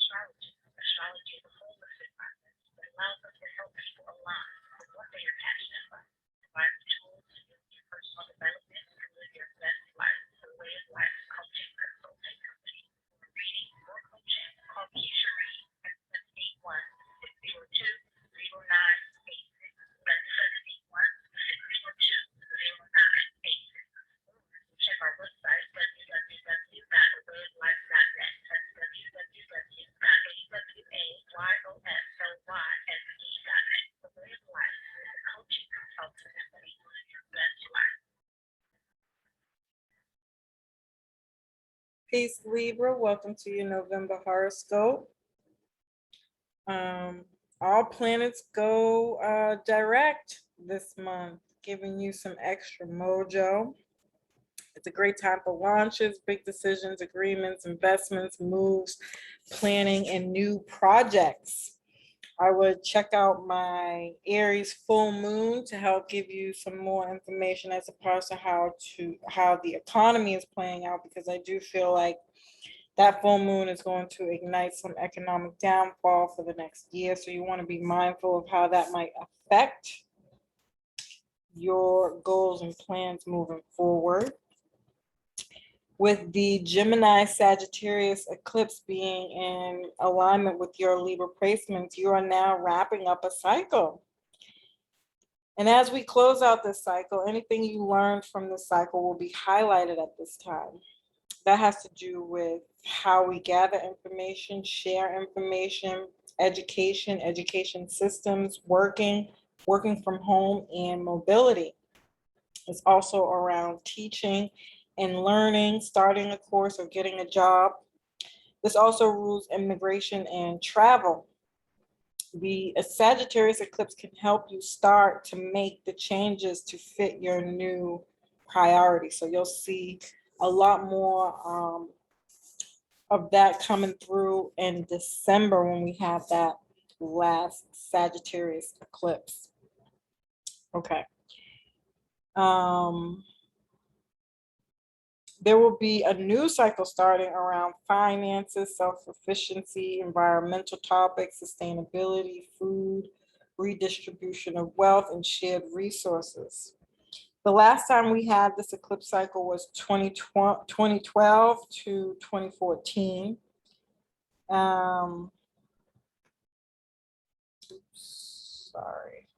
Astrology is a holistic process that allows us to help people align with what they are passionate about, providing tools to use your personal development to live your best life. The Way of Life Coaching Consulting Company. For reading or coaching, call me Cherie at 781-602-0986. That's 781-602-0986. Check our website, www.thewayoflife.net. That's www.awayoflysle.net. The Way of Life is a coaching consultant that is living your best life. Peace, Libra. Welcome to your November horoscope. All planets go direct this month, giving you some extra mojo. It's a great time for launches, big decisions, agreements, investments, moves, planning, and new projects. I would check out my Aries full moon to help give you some more information as opposed to how the economy is playing out, because I do feel like that full moon is going to ignite some economic downfall for the next year. So you want to be mindful of how that might affect your goals and plans moving forward. With the Gemini Sagittarius eclipse being in alignment with your Libra placements, you are now wrapping up a cycle. And as we close out this cycle, anything you learned from this cycle will be highlighted at this time. That has to do with how we gather information, share information, education systems, working from home, and mobility. It's also around teaching and learning, starting a course or getting a job. This also rules immigration and travel. The Sagittarius eclipse can help you start to make the changes to fit your new priority. So you'll see a lot more of that coming through in December when we have that last Sagittarius eclipse. Okay. There will be a new cycle starting around finances, self-sufficiency, environmental topics, sustainability, food, redistribution of wealth, and shared resources. The last time we had this eclipse cycle was 2012 to 2014. Sorry.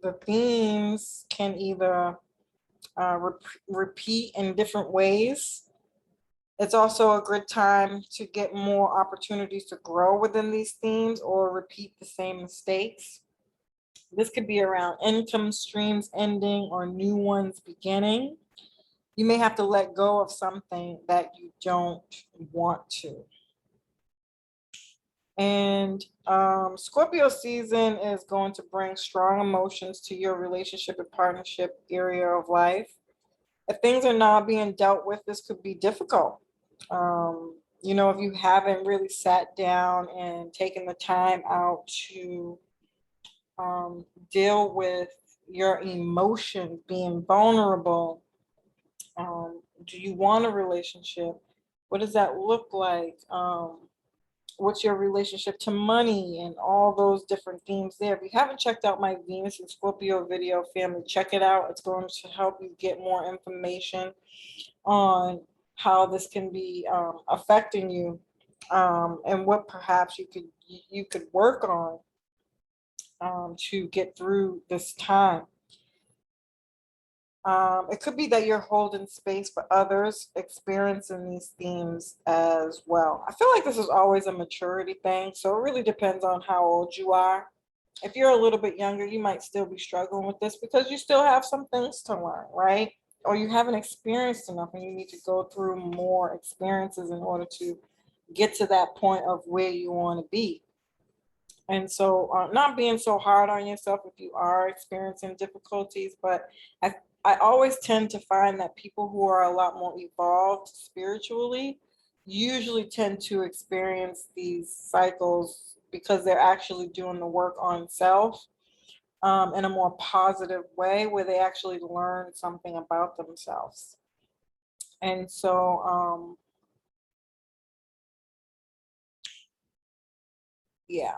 The themes can either repeat in different ways. It's also a good time to get more opportunities to grow within these themes or repeat the same mistakes. This could be around income streams ending or new ones beginning. You may have to let go of something that you don't want to. And Scorpio season is going to bring strong emotions to your relationship and partnership area of life. If things are not being dealt with, this could be difficult. If you haven't really sat down and taken the time out to deal with your emotions, being vulnerable. Do you want a relationship? What does that look like? What's your relationship to money, and all those different themes there. If you haven't checked out my Venus and Scorpio video, family, check it out. It's going to help you get more information on how this can be affecting you, and what perhaps you could work on to get through this time. It could be that you're holding space for others experiencing these themes as well. I feel like this is always a maturity thing, so it really depends on how old you are. If you're a little bit younger, you might still be struggling with this because you still have some things to learn, right? Or you haven't experienced enough and you need to go through more experiences in order to get to that point of where you want to be. And so not being so hard on yourself if you are experiencing difficulties, but I always tend to find that people who are a lot more evolved spiritually usually tend to experience these cycles because they're actually doing the work on self in a more positive way, where they actually learn something about themselves. And so yeah,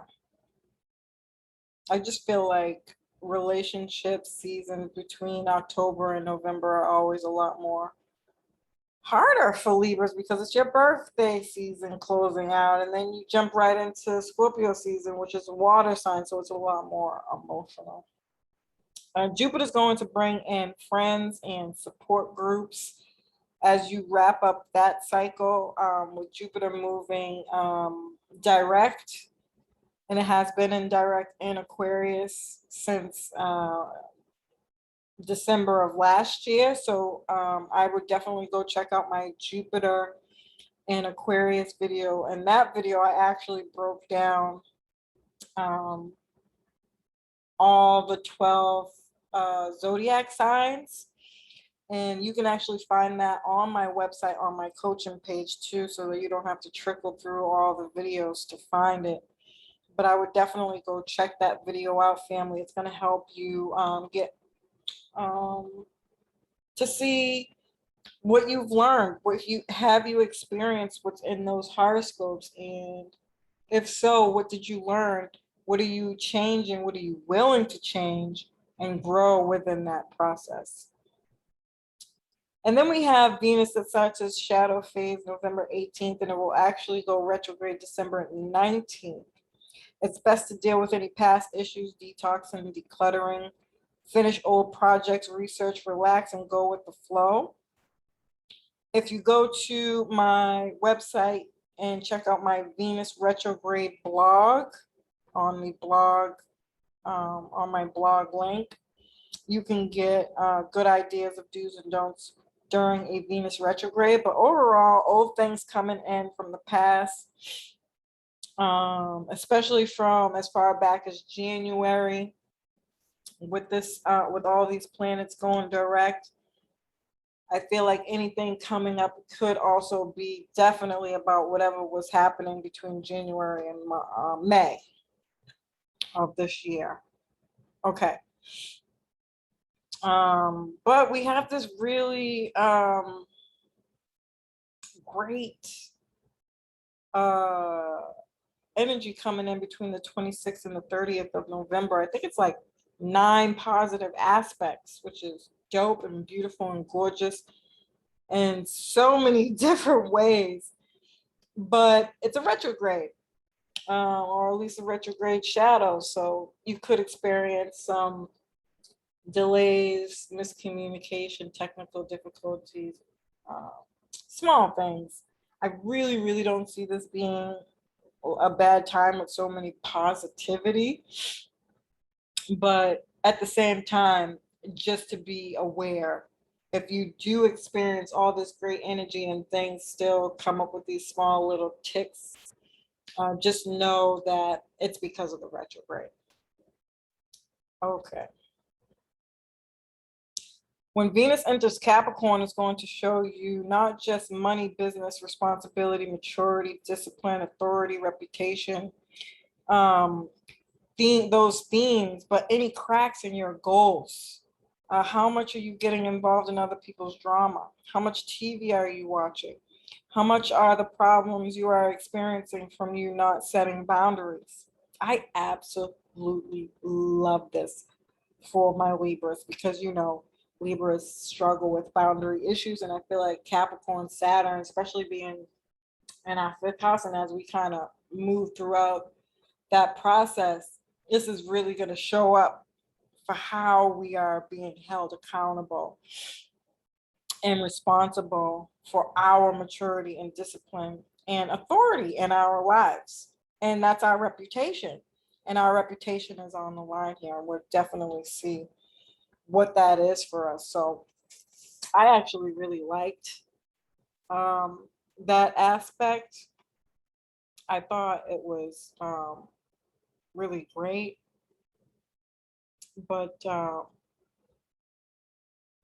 I just feel like relationship seasons between October and November are always a lot more harder for Libras because it's your birthday season closing out, and then you jump right into Scorpio season, which is a water sign, so it's a lot more emotional. Jupiter's going to bring in friends and support groups as you wrap up that cycle, with Jupiter moving direct, and it has been in direct in Aquarius since December of last year. So I would definitely go check out my Jupiter in Aquarius video. In that video, I actually broke down um, all the 12 zodiac signs. And you can actually find that on my website, on my coaching page too, so that you don't have to trickle through all the videos to find it. But I would definitely go check that video out, family. It's going to help you get to see what you've learned, what you have you experienced what's in those horoscopes, and if so, what did you learn? What are you changing? What are you willing to change and grow within that process? And then we have Venus that starts its shadow phase November 18th, and it will actually go retrograde December 19th. It's best to deal with any past issues, detoxing, decluttering, finish old projects, research, relax, and go with the flow. If you go to my website and check out my Venus retrograde blog on the blog, on my blog link, you can get good ideas of do's and don'ts during a Venus retrograde. But overall, old things coming in from the past, especially from as far back as January, with this, with all these planets going direct. I feel like anything coming up could also be definitely about whatever was happening between January and May of this year. Okay. But we have this really great energy coming in between the 26th and the 30th of November. I think it's like 9 positive aspects, which is dope and beautiful and gorgeous in so many different ways. But it's a retrograde, or at least a retrograde shadow. So you could experience some delays, miscommunication, technical difficulties, small things. I really, really don't see this being a bad time with so many positivity. But at the same time, just to be aware, if you do experience all this great energy and things still come up with these small little ticks, just know that it's because of the retrograde. Okay. When Venus enters Capricorn, it's going to show you not just money, business, responsibility, maturity, discipline, authority, reputation, those themes, but any cracks in your goals. How much are you getting involved in other people's drama? How much TV are you watching? How much are the problems you are experiencing from you not setting boundaries? I absolutely love this for my Libras because, Libras struggle with boundary issues. And I feel like Capricorn, Saturn, especially being in our 5th house, and as we kind of move throughout that process, this is really going to show up for how we are being held accountable and responsible for our maturity and discipline and authority in our lives. And that's our reputation. And our reputation is on the line here. And we'll definitely see what that is for us. So I actually really liked that aspect. I thought it was really great. But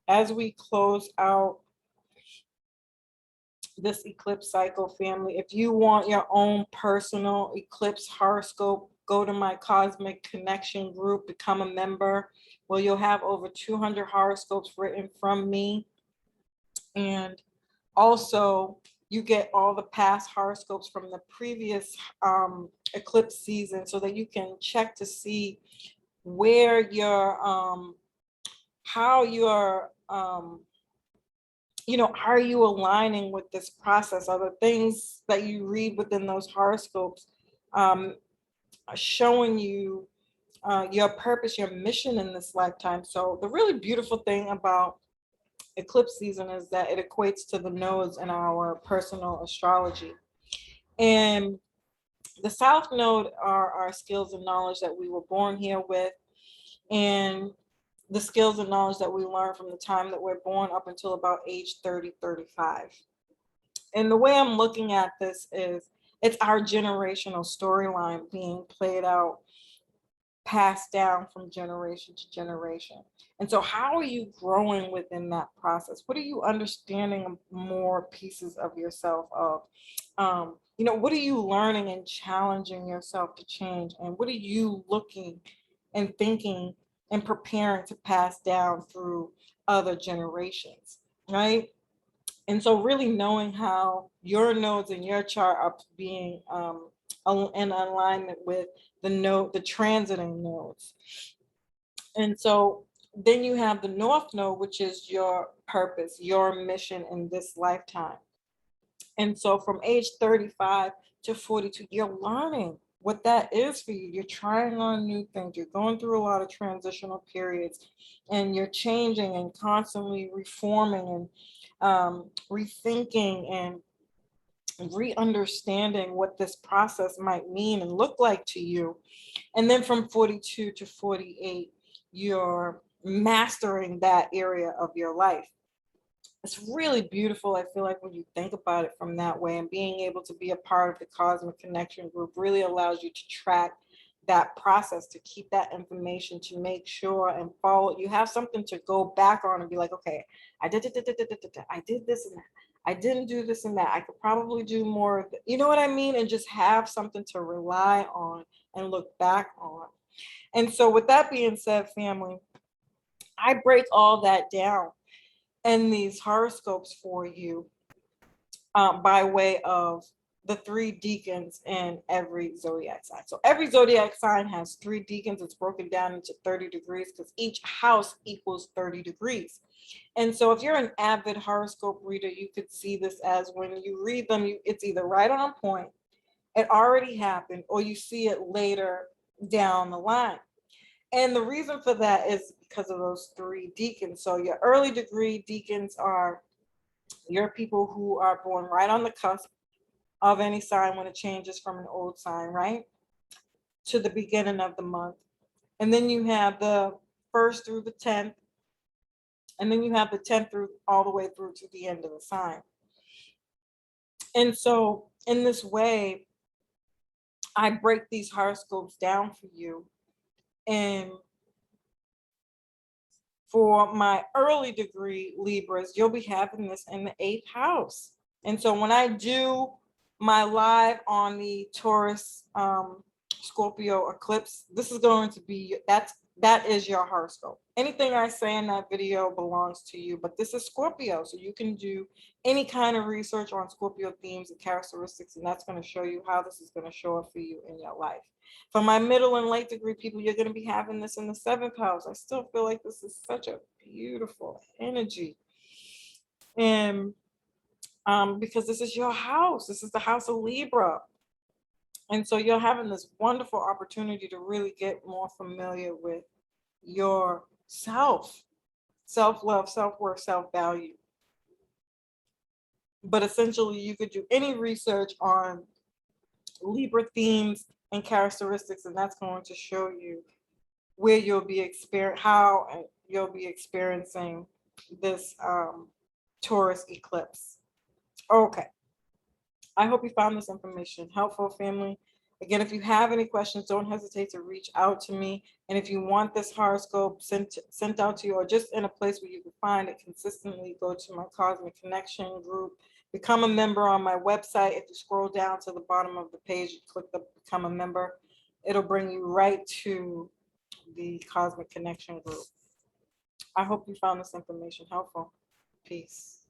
as we close out this eclipse cycle, family, if you want your own personal eclipse horoscope, go to my Cosmic Connection group, become a member. Well, you'll have over 200 horoscopes written from me. And also, you get all the past horoscopes from the previous eclipse season so that you can check to see where your how you're are you aligning with this process? Are the things that you read within those horoscopes showing you your purpose, your mission in this lifetime? So the really beautiful thing about eclipse season is that it equates to the nodes in our personal astrology. And the South Node are our skills and knowledge that we were born here with, and the skills and knowledge that we learn from the time that we're born up until about age 30, 35. And the way I'm looking at this is it's our generational storyline being played out, passed down from generation to generation. And so how are you growing within that process? What are you understanding more pieces of yourself of? What are you learning and challenging yourself to change? And what are you looking and thinking and preparing to pass down through other generations, right? And so really knowing how your nodes in your chart are being in alignment with the transiting nodes. And so then you have the North Node, which is your purpose, your mission in this lifetime. And so from age 35 to 42, you're learning what that is for you. You're trying on new things. You're going through a lot of transitional periods, and you're changing and constantly reforming and rethinking and re-understanding what this process might mean and look like to you. And then from 42 to 48, you're mastering that area of your life. It's really beautiful, I feel like, when you think about it from that way, and being able to be a part of the Cosmic Connection group really allows you to track that process, to keep that information, to make sure and follow. You have something to go back on and be like, okay, I did this and that. I didn't do this and that. I could probably do more. You know what I mean? And just have something to rely on and look back on. And so with that being said, family, I break all that down in these horoscopes for you by way of the 3 deacons in every zodiac sign. So every zodiac sign has 3 deacons. It's broken down into 30 degrees because each house equals 30 degrees. And so if you're an avid horoscope reader, you could see this as when you read them, it's either right on point, it already happened, or you see it later down the line. And the reason for that is because of those 3 deacons. So your early degree deacons are your people who are born right on the cusp of any sign when it changes from an old sign, right, to the beginning of the month. And then you have the 1st through the 10th. And then you have the 10th through all the way through to the end of the sign. And so in this way, I break these horoscopes down for you. And for my early degree Libras, you'll be having this in the 8th house. And so when I do my live on the Taurus Scorpio eclipse, this is going to be, that is your horoscope. Anything I say in that video belongs to you, but this is Scorpio, so you can do any kind of research on Scorpio themes and characteristics, and that's going to show you how this is going to show up for you in your life. For my middle and late degree people, you're going to be having this in the 7th house. I still feel like this is such a beautiful energy. And because this is your house, this is the house of Libra. And so you're having this wonderful opportunity to really get more familiar with yourself, self-love, self-worth, self-value. But essentially, you could do any research on Libra themes and characteristics, and that's going to show you where you'll be how you'll be experiencing this Taurus eclipse. Okay. I hope you found this information helpful, family. Again, if you have any questions, don't hesitate to reach out to me. And if you want this horoscope sent out to you, or just in a place where you can find it consistently, go to my Cosmic Connection group. Become a member on my website. If you scroll down to the bottom of the page, you click the Become a Member. It'll bring you right to the Cosmic Connection group. I hope you found this information helpful. Peace.